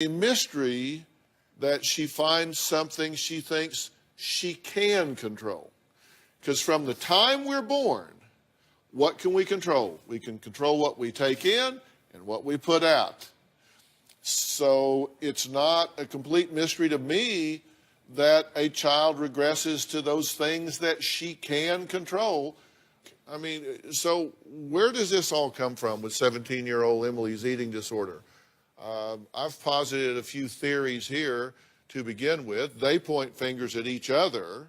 A mystery that she finds something she thinks she can control. Because from the time we're born, what can we control? We can control what we take in and what we put out. So it's not a complete mystery to me that a child regresses to those things that she can control. I mean, so where does this all come from with 17-year-old Emily's eating disorder? I've posited a few theories here to begin with. They point fingers at each other,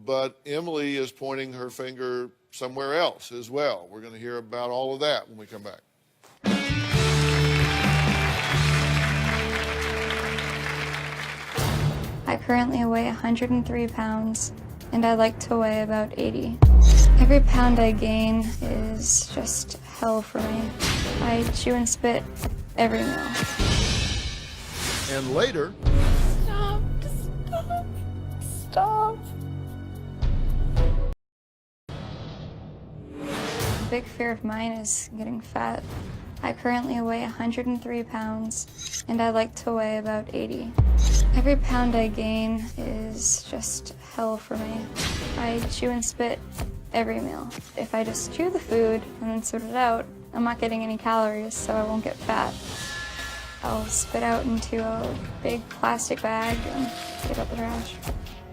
but Emily is pointing her finger somewhere else as well. We're going to hear about all of that when we come back. I currently weigh 103 pounds, and I like to weigh about 80. Every pound I gain is just hell for me. I chew and spit every meal. And later... Stop. A big fear of mine is getting fat. I currently weigh 103 pounds, and I like to weigh about 80. Every pound I gain is just hell for me. I chew and spit every meal. If I just chew the food and then spit it out, I'm not getting any calories, so I won't get fat. I'll spit out into a big plastic bag and get out the trash.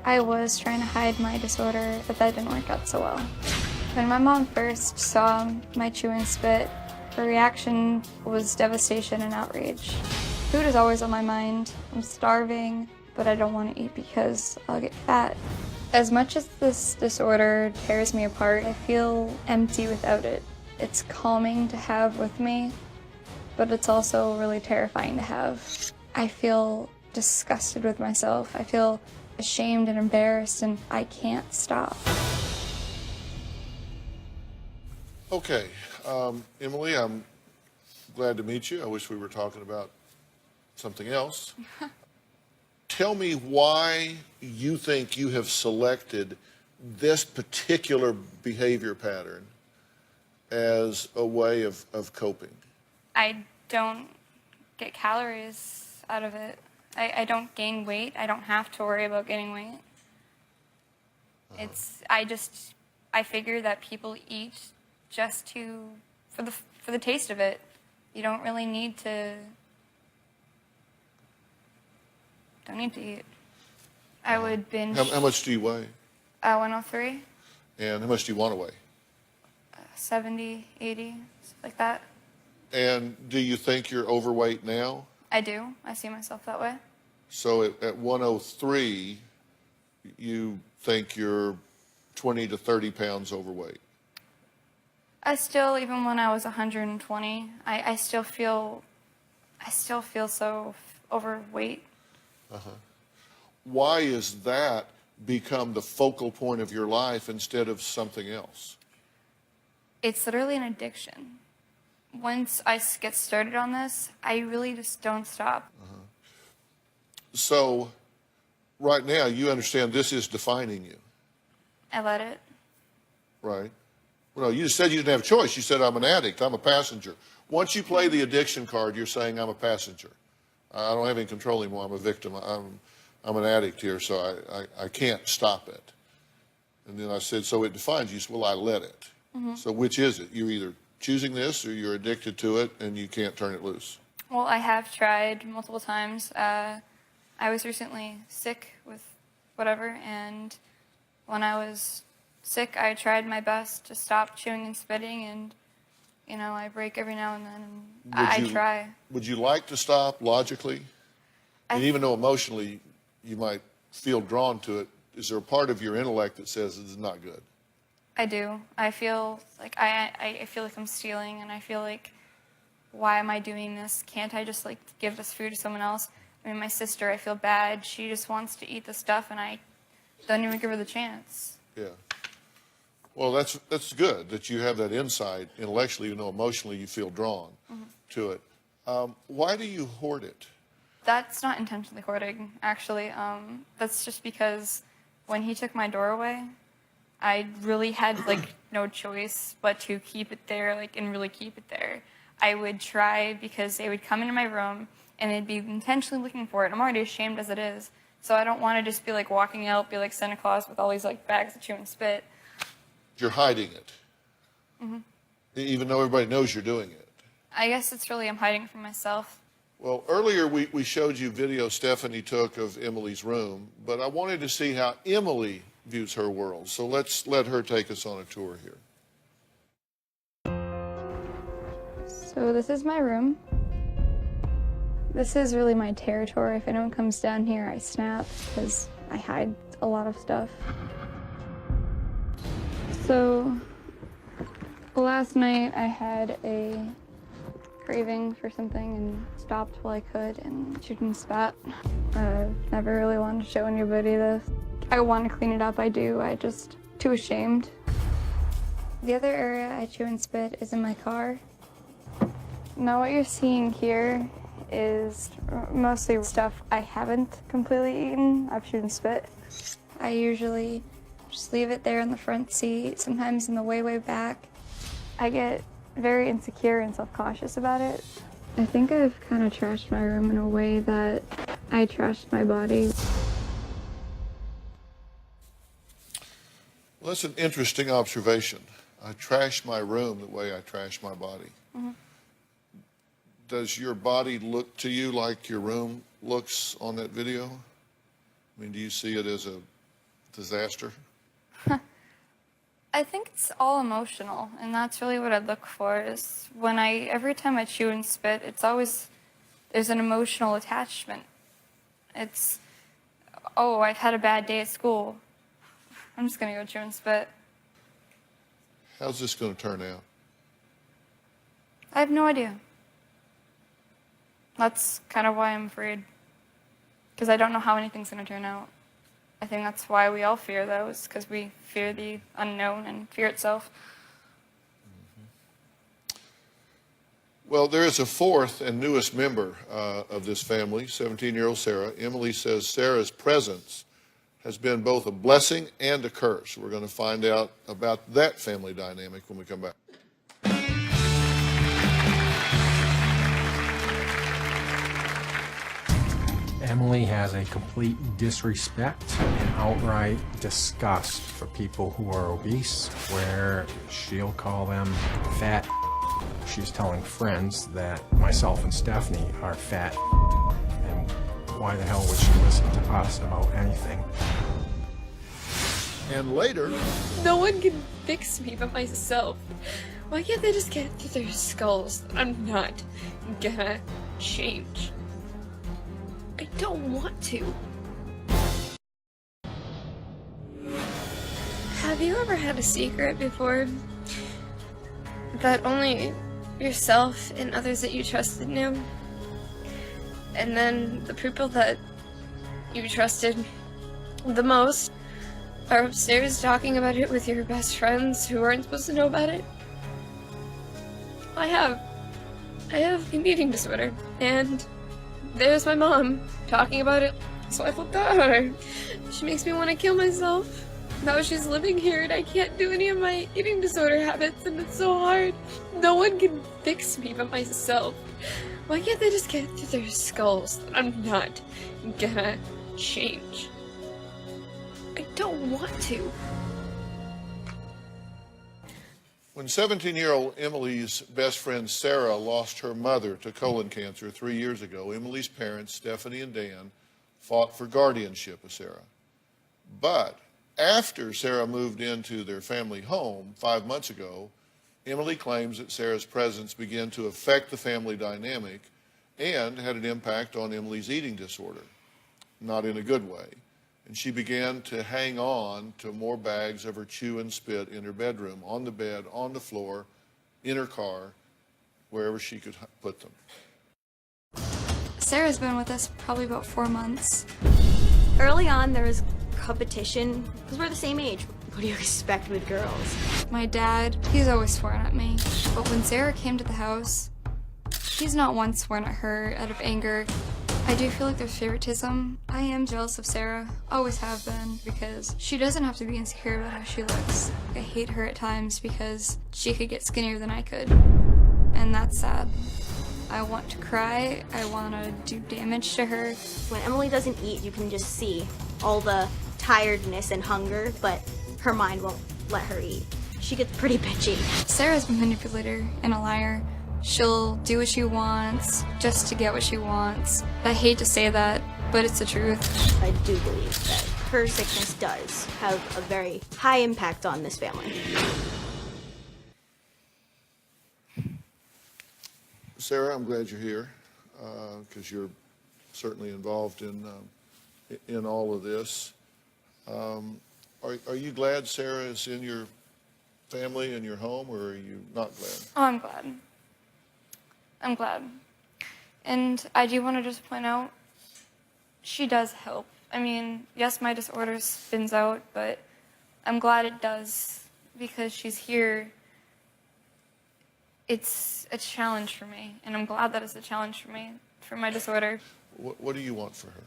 I was trying to hide my disorder, but that didn't work out so well. When my mom first saw my chew and spit, her reaction was devastation and outrage. Food is always on my mind. I'm starving, but I don't want to eat because I'll get fat. As much as this disorder tears me apart, I feel empty without it. It's calming to have with me, but it's also really terrifying to have. I feel disgusted with myself. I feel ashamed and embarrassed, and I can't stop. Okay, Emily, I'm glad to meet you. I wish we were talking about something else. Tell me why you think you have selected this particular behavior pattern as a way of coping. I don't get calories out of it. I don't gain weight. I don't have to worry about gaining weight. I figure that people eat just for the taste of it. You don't really need to. Don't need to eat. I would binge. How much do you weigh? 103. And how much do you want to weigh? 70, 80, stuff like that. And do you think you're overweight now? I do. I see myself that way. So at 103, you think you're 20 to 30 pounds overweight? I still, even when I was 120, I still feel so overweight. Why is that become the focal point of your life instead of something else? It's literally an addiction. Once I get started on this, I really just don't stop. So right now, you understand this is defining you. I let it. Right. Well, no, you just said you didn't have a choice. You said, I'm an addict, I'm a passenger. Once you play the addiction card, you're saying, I'm a passenger. I don't have any control anymore. I'm a victim. I'm an addict here, so I can't stop it. And then I said, so it defines you. You said, well, I let it. So which is it? You're either choosing this or you're addicted to it and you can't turn it loose. Well, I have tried multiple times. I was recently sick with whatever, and when I was sick, I tried my best to stop chewing and spitting, and, you know, I break every now and then, and I try. Would you like to stop logically? And even though emotionally you might feel drawn to it, is there a part of your intellect that says this is not good? I do. I feel like I feel like I'm stealing, and I feel like, why am I doing this? Can't I just, like, give this food to someone else? I mean, my sister, I feel bad. She just wants to eat the stuff, and I don't even give her the chance. Yeah. Well, that's good that you have that insight intellectually, even though emotionally you feel drawn to it. Why do you hoard it? That's not intentionally hoarding, actually. That's just because when he took my door away, I really had, like, no choice but to keep it there, like, and really keep it there. I would try, because they would come into my room and they'd be intentionally looking for it. I'm already ashamed as it is, so I don't want to just be like walking out, be like Santa Claus with all these like bags of chew and spit. You're hiding it. Mm-hmm. Even though everybody knows you're doing it. I guess it's really I'm hiding from myself. Well, earlier we showed you video Stephanie took of Emily's room, but I wanted to see how Emily views her world. So let's let her take us on a tour here. So this is my room. This is really my territory. If anyone comes down here, I snap because I hide a lot of stuff. So last night I had a craving for something and stopped while I could and chewed and spat. I've never really wanted to show anybody this. I want to clean it up, I do. I just too ashamed. The other area I chew and spit is in my car. Now what you're seeing here is mostly stuff I haven't completely eaten. I've chewed and spit. I usually just leave it there in the front seat, sometimes in the way back. I get very insecure and self-cautious about it. I think I've kind of trashed my room in a way that I trashed my body. Well, that's an interesting observation. I trash my room the way I trash my body. Mm-hmm. Does your body look to you like your room looks on that video? I mean, do you see it as a disaster? I think it's all emotional, and that's really what I look for, is when every time I chew and spit, it's always, there's an emotional attachment. It's, oh, I've had a bad day at school. I'm just gonna go chew and spit. How's this gonna turn out? I have no idea. That's kind of why I'm afraid, because I don't know how anything's gonna turn out. I think that's why we all fear those, because we fear the unknown and fear itself. Mm-hmm. Well, there is a fourth and newest member of this family, 17-year-old Sarah. Emily says Sarah's presence has been both a blessing and a curse. We're going to find out about that family dynamic when we come back. Emily has a complete disrespect and outright disgust for people who are obese, where she'll call them fat. She's telling friends that myself and Stephanie are fat, and why the hell would she listen to us about anything? And later, no one can fix me but myself. Why can't they just get through their skulls that I'm not gonna change? I don't want to. Have you ever had a secret before that only yourself and others that you trusted knew? And then the people that you trusted the most are upstairs talking about it with your best friends who aren't supposed to know about it? I have an eating disorder, and there's my mom talking about it, so I flipped out on her. She makes me want to kill myself. Now she's living here and I can't do any of my eating disorder habits, and it's so hard. No one can fix me but myself. Why can't they just get through their skulls that I'm not gonna change? I don't want to. when 17-year-old Emily's best friend Sarah lost her mother to colon cancer 3 years ago, Emily's parents, Stephanie and Dan, fought for guardianship of Sarah. But after Sarah moved into their family home 5 months ago, Emily claims that Sarah's presence began to affect the family dynamic and had an impact on Emily's eating disorder, not in a good way. And she began to hang on to more bags of her chew and spit in her bedroom, on the bed, on the floor, in her car, wherever she could put them. Sarah's been with us probably about 4 months. Early on, there was competition, because we're the same age. What do you expect with girls? My dad, he's always sworn at me. But when Sarah came to the house, he's not once sworn at her out of anger. I do feel like there's favoritism. I am jealous of Sarah, always have been, because she doesn't have to be insecure about how she looks. I hate her at times because she could get skinnier than I could, and that's sad. I want to cry. I want to do damage to her. When Emily doesn't eat, you can just see all the tiredness and hunger, but her mind won't let her eat. She gets pretty bitchy. Sarah's a manipulator and a liar. She'll do what she wants just to get what she wants. I hate to say that, but it's the truth. I do believe that her sickness does have a very high impact on this family. Sarah, I'm glad you're here because you're certainly involved in all of this. Are you glad Sarah is in your family and your home, or are you not glad? Oh, I'm glad. I'm glad. And I do want to just point out, she does help. I mean, yes, my disorder spins out, but I'm glad it does because she's here. It's a challenge for me, and I'm glad that it's a challenge for me, for my disorder. What do you want for her?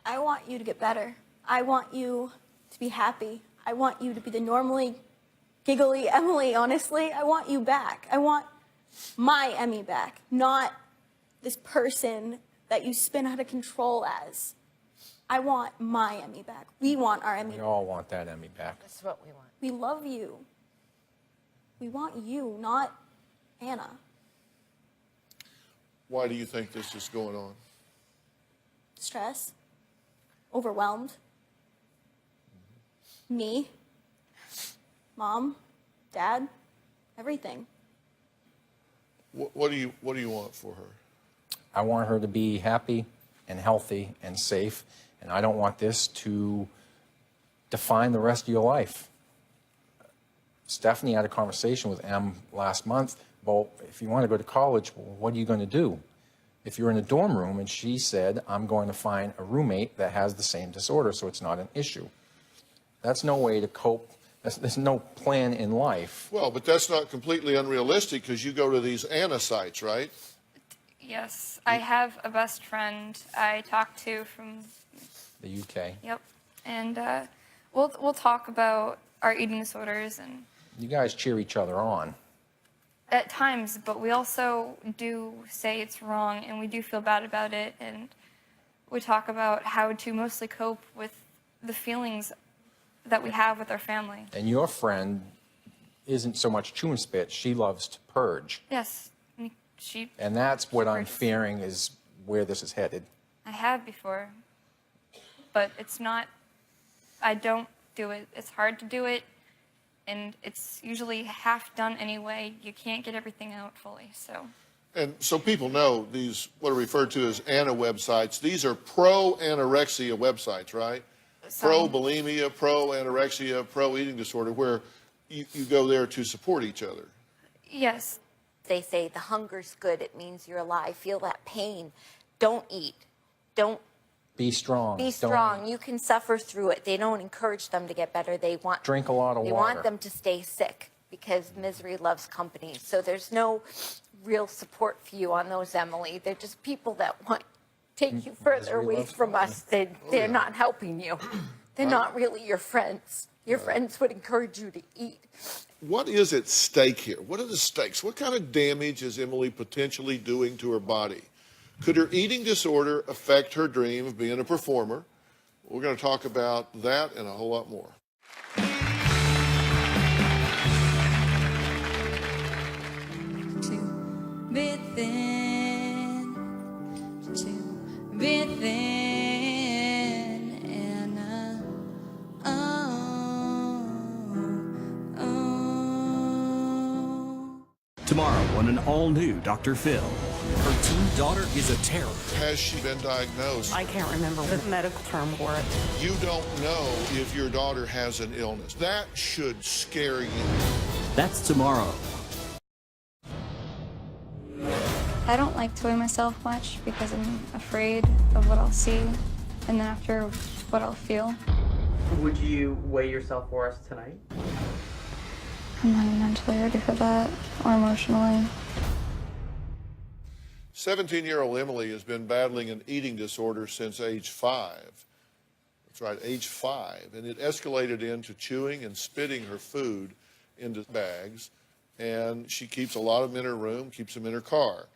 I want you to get better. I want you to be happy. I want you to be the normally giggly Emily, honestly. I want you back. I want my Emmy back, not this person that you spin out of control as. I want my Emmy back. We want our Emmy We back. all want that Emmy back. That's what we want. We love you. We want you, not Anna. Why do you think this is going on? Stress. Overwhelmed. Me. Mom. Dad. Everything. What do you want for her? I want her to be happy and healthy and safe, and I don't want this to define the rest of your life. Stephanie had a conversation with Em last month. Well, if you want to go to college, well, what are you going to do? If you're in a dorm room, and she said, I'm going to find a roommate that has the same disorder, so it's not an issue. That's no way to cope. There's no plan in life. Well, but that's not completely unrealistic because you go to these Anna sites, right? Yes, I have a best friend I talk to from The UK. Yep, and we'll talk about our eating disorders and You guys cheer each other on. at times, but we also do say it's wrong and we do feel bad about it, and we talk about how to mostly cope with the feelings that we have with our family. And your friend isn't so much chew and spit. She loves to purge. Yes, she. And that's what I'm purges. fearing is where this is headed. I have before, but it's not. I don't do it. It's hard to do it, and it's usually half done anyway. You can't get everything out fully, so. And so people know these, what are referred to as Anna websites. These are pro-anorexia websites, right? Pro-bulimia, pro-anorexia, pro-eating disorder, where you go there to support each other. Yes. They say the hunger's good. It means you're alive. Feel that pain. Don't eat. Don't Be strong. be Don't strong. You can suffer through it. They don't encourage them to get better. They want drink a lot of They water. want them to stay sick because misery loves company. So there's no real support for you on those, Emily. They're just people that want to take you further Misery away loves from company. us. They're not helping you. They're not really your friends. Your friends would encourage you to eat. What is at stake here? What are the stakes? What kind of damage is Emily potentially doing to her body? Could her eating disorder affect her dream of being a performer? We're going to talk about that and a whole lot more. Be thin, to be thin, and Tomorrow on an all-new Dr. Phil. Her teen daughter is a terror. Has she been diagnosed? I can't remember the medical term for it. You don't know if your daughter has an illness. That should scare you. That's tomorrow. I don't like to weigh myself much because I'm afraid of what I'll see and then after what I'll feel. Would you weigh yourself for us tonight? I'm not mentally ready for that or emotionally. 17-year-old Emily has been battling an eating disorder since age 5. That's right, age 5. And it escalated into chewing and spitting her food into bags. And she keeps a lot of them in her room, keeps them in her car.